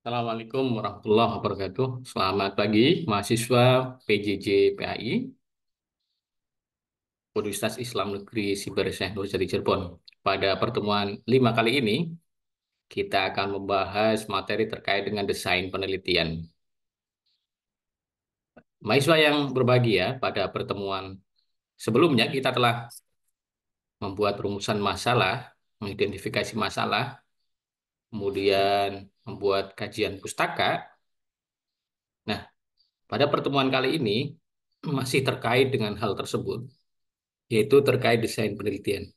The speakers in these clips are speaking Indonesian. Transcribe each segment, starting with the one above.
Assalamualaikum warahmatullahi wabarakatuh. Selamat pagi, mahasiswa PJJ PAI, Universitas Islam Negeri Siber Syekh Nurjadi di Cirebon. Pada pertemuan 5 kali ini, kita akan membahas materi terkait dengan desain penelitian. Mahasiswa yang berbahagia, pada pertemuan sebelumnya kita telah membuat rumusan masalah, mengidentifikasi masalah, kemudian membuat kajian pustaka. Nah, pada pertemuan kali ini masih terkait dengan hal tersebut, yaitu terkait desain penelitian.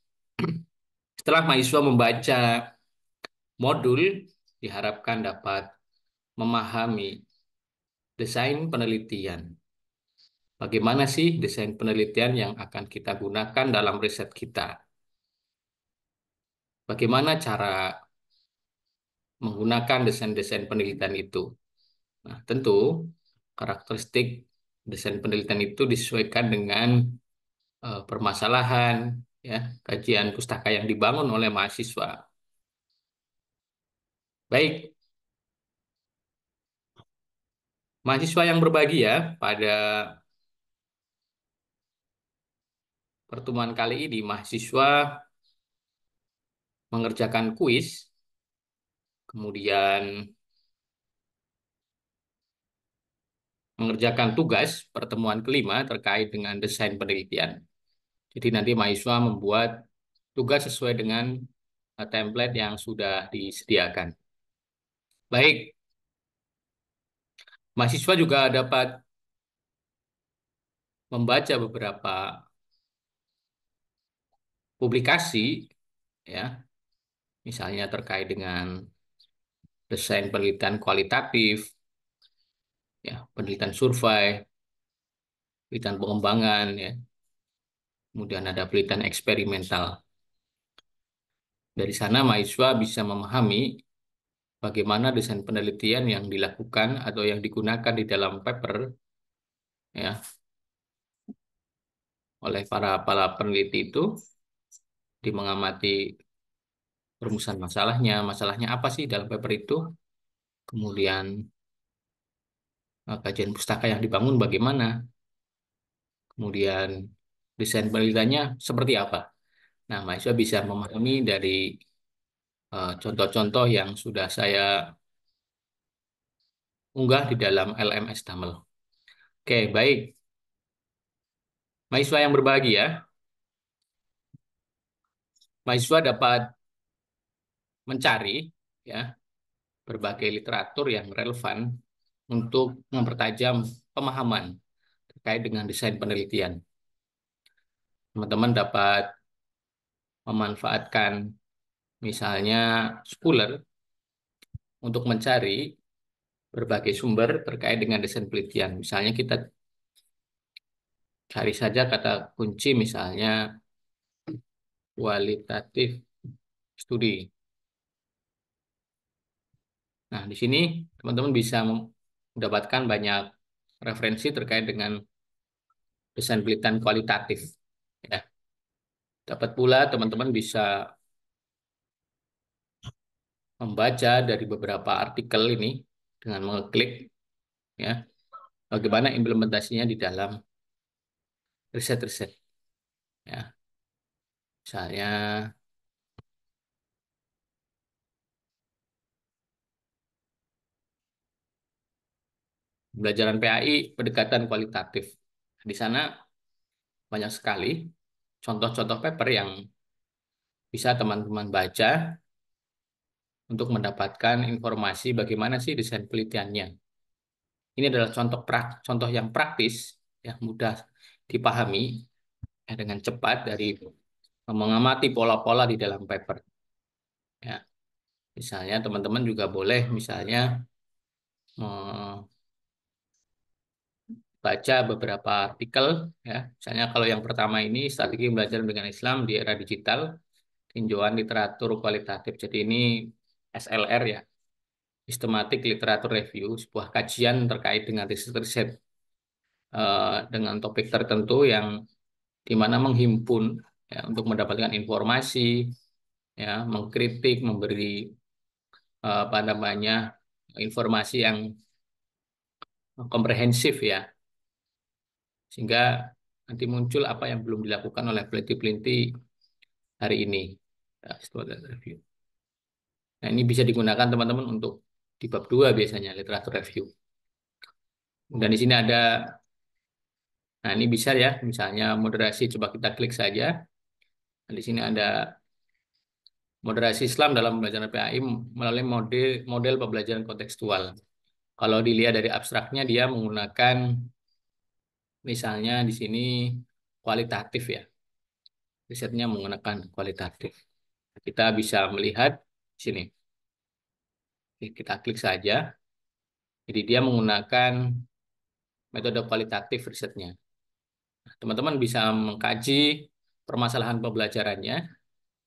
Setelah mahasiswa membaca modul, diharapkan dapat memahami desain penelitian. Bagaimana sih desain penelitian yang akan kita gunakan dalam riset kita? Bagaimana cara menggunakan desain-desain penelitian itu? Nah, tentu karakteristik desain penelitian itu disesuaikan dengan permasalahan, ya, kajian pustaka yang dibangun oleh mahasiswa. Baik, mahasiswa yang berbahagia, pada pertemuan kali ini mahasiswa mengerjakan kuis, kemudian mengerjakan tugas pertemuan kelima terkait dengan desain penelitian. Jadi nanti mahasiswa membuat tugas sesuai dengan template yang sudah disediakan. Baik, mahasiswa juga dapat membaca beberapa publikasi, ya, misalnya terkait dengan desain penelitian kualitatif, ya, penelitian survei, penelitian pengembangan, ya, kemudian ada penelitian eksperimental. Dari sana mahasiswa bisa memahami bagaimana desain penelitian yang dilakukan atau yang digunakan di dalam paper, ya, oleh para peneliti itu, di mengamati perumusan masalahnya, masalahnya apa sih dalam paper itu, kemudian kajian pustaka yang dibangun bagaimana, kemudian desain penelitiannya seperti apa. Nah, mahasiswa bisa memahami dari contoh-contoh yang sudah saya unggah di dalam LMS Tamil. Oke, baik. Mahasiswa yang berbahagia, mahasiswa dapat mencari, ya, berbagai literatur yang relevan untuk mempertajam pemahaman terkait dengan desain penelitian. Teman-teman dapat memanfaatkan misalnya Scholar untuk mencari berbagai sumber terkait dengan desain penelitian. Misalnya kita cari saja kata kunci misalnya kualitatif studi. Nah, di sini teman-teman bisa mendapatkan banyak referensi terkait dengan desain penelitian kualitatif. Ya. Dapat pula teman-teman bisa membaca dari beberapa artikel ini dengan mengeklik, ya, bagaimana implementasinya di dalam riset-riset. Ya. Misalnya pembelajaran PAI pendekatan kualitatif. Di sana banyak sekali contoh-contoh paper yang bisa teman-teman baca untuk mendapatkan informasi bagaimana sih desain penelitiannya. Ini adalah contoh yang praktis, yang mudah dipahami, ya, dengan cepat dari mengamati pola-pola di dalam paper. Ya, misalnya teman-teman juga boleh misalnya membaca beberapa artikel, ya. Misalnya kalau yang pertama ini strategi belajar dengan Islam di era digital, tinjauan literatur kualitatif. Jadi ini SLR, ya, Systematic Literature Review, sebuah kajian terkait dengan riset-riset dengan topik tertentu yang di mana menghimpun, ya, untuk mendapatkan informasi, ya, mengkritik, memberi apa namanya, informasi yang komprehensif ya, sehingga nanti muncul apa yang belum dilakukan oleh peneliti-peneliti hari ini. Nah, student review. Nah, ini bisa digunakan teman-teman untuk di bab 2 biasanya, literatur review. Dan di sini ada, nah ini bisa ya, misalnya moderasi, coba kita klik saja. Nah, di sini ada moderasi Islam dalam pembelajaran PAI melalui model model pembelajaran kontekstual. Kalau dilihat dari abstraknya, dia menggunakan misalnya di sini kualitatif ya, risetnya menggunakan kualitatif. Kita bisa melihat di sini. Oke, kita klik saja. Jadi dia menggunakan metode kualitatif risetnya. Teman-teman bisa mengkaji permasalahan pembelajarannya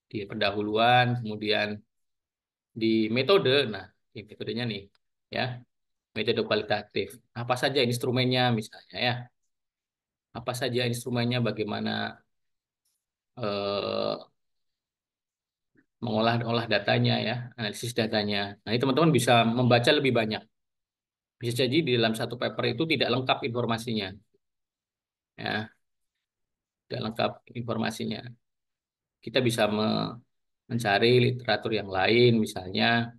di pendahuluan, kemudian di metode. Nah, di metodenya nih, ya, metode kualitatif. Apa saja instrumennya misalnya ya? Apa saja instrumennya? Bagaimana eh, mengolah datanya ya, analisis datanya. Nah, ini teman-teman bisa membaca lebih banyak. Bisa jadi di dalam satu paper itu tidak lengkap informasinya, ya, tidak lengkap informasinya. Kita bisa mencari literatur yang lain, misalnya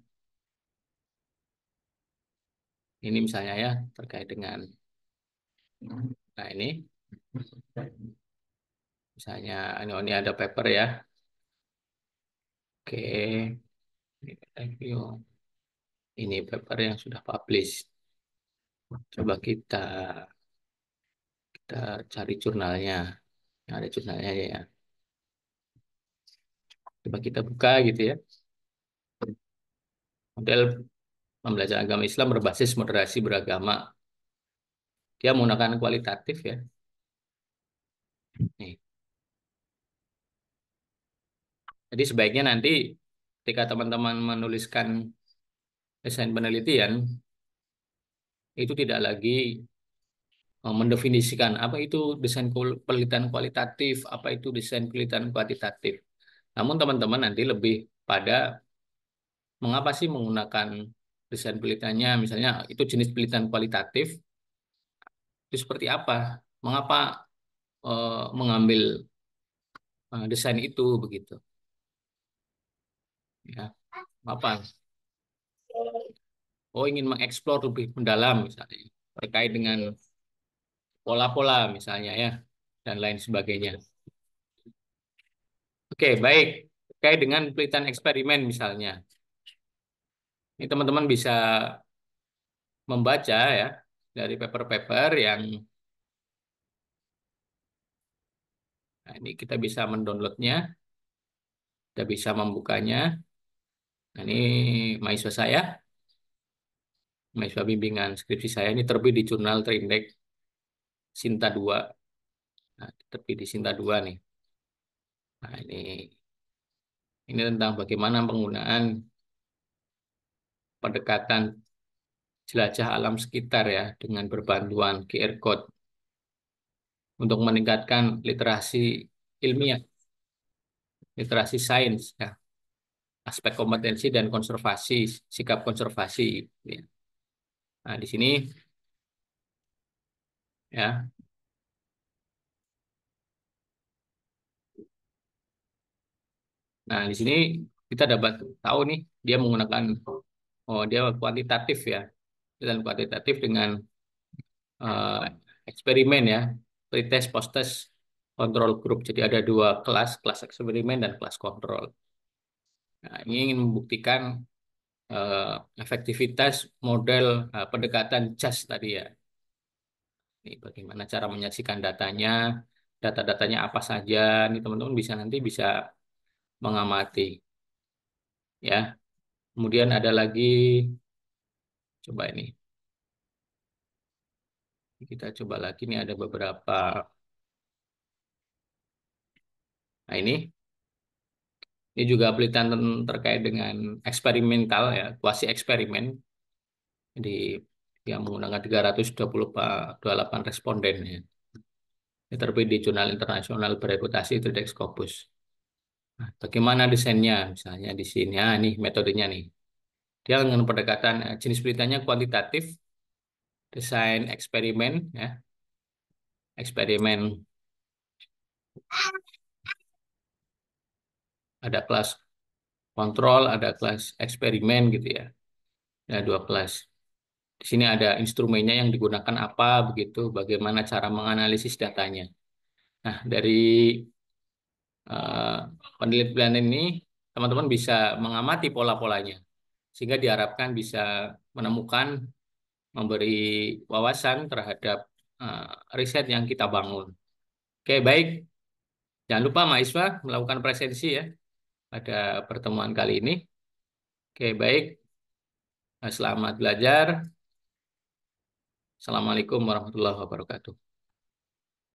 ini misalnya ya terkait dengan, nah ini misalnya ini ada paper ya, oke, ini review, ini paper yang sudah publish. Coba kita cari jurnalnya, nah, ada jurnalnya ya. Coba kita buka gitu ya. Model pembelajaran agama Islam berbasis moderasi beragama. Dia menggunakan kualitatif ya. Nih. Jadi sebaiknya nanti ketika teman-teman menuliskan desain penelitian, itu tidak lagi mendefinisikan apa itu desain penelitian kualitatif, apa itu desain penelitian kuantitatif. Namun teman-teman nanti lebih pada mengapa sih menggunakan desain penelitiannya, misalnya itu jenis penelitian kualitatif, itu seperti apa, mengapa mengambil desain itu begitu, ya, apa? Oh, ingin mengeksplor lebih mendalam misalnya terkait dengan pola-pola misalnya ya dan lain sebagainya. Oke, baik. Terkait dengan penelitian eksperimen misalnya. Ini teman-teman bisa membaca ya dari paper-paper yang, nah, ini kita bisa mendownloadnya, kita bisa membukanya. Nah, ini mahasiswa saya, mahasiswa bimbingan skripsi saya ini terbit di jurnal Terindeks Sinta 2. Nah, terbit di Sinta 2 nih. Nah, ini tentang bagaimana penggunaan pendekatan jelajah alam sekitar ya dengan berbantuan QR code untuk meningkatkan literasi ilmiah, literasi sains ya, aspek kompetensi dan konservasi, sikap konservasi ya. Nah, di sini ya. Nah, di sini kita dapat tahu nih dia menggunakan, oh, dia kuantitatif ya. Dan kuantitatif dengan eh, eksperimen ya, pretest, post-test, kontrol grup. Jadi ada dua kelas, kelas eksperimen dan kelas kontrol. Nah, ini ingin membuktikan eh, efektivitas model pendekatan JAS tadi ya. Ini bagaimana cara menyajikan datanya, data-datanya apa saja. Ini teman-teman bisa nanti bisa mengamati ya. Kemudian ada lagi, coba ini kita coba lagi nih ada beberapa. Nah, ini juga penelitian terkait dengan eksperimental ya, kuasi eksperimen. Jadi yang menggunakan 328 responden ya. Ini terbit di jurnal internasional bereputasi Tridex Scopus. Nah, bagaimana desainnya? Misalnya di sini, ini metodenya nih. Dia dengan pendekatan jenis penelitiannya kuantitatif, desain eksperimen, ya, eksperimen ada kelas kontrol, ada kelas eksperimen gitu ya. Ada dua kelas. Di sini ada instrumennya yang digunakan apa begitu, bagaimana cara menganalisis datanya. Nah, dari eh, penelitian ini teman-teman bisa mengamati pola-polanya sehingga diharapkan bisa menemukan, memberi wawasan terhadap eh, riset yang kita bangun. Oke, baik. Jangan lupa mahasiswa melakukan presensi ya pada pertemuan kali ini. Oke, baik. Selamat belajar. Assalamualaikum warahmatullahi wabarakatuh.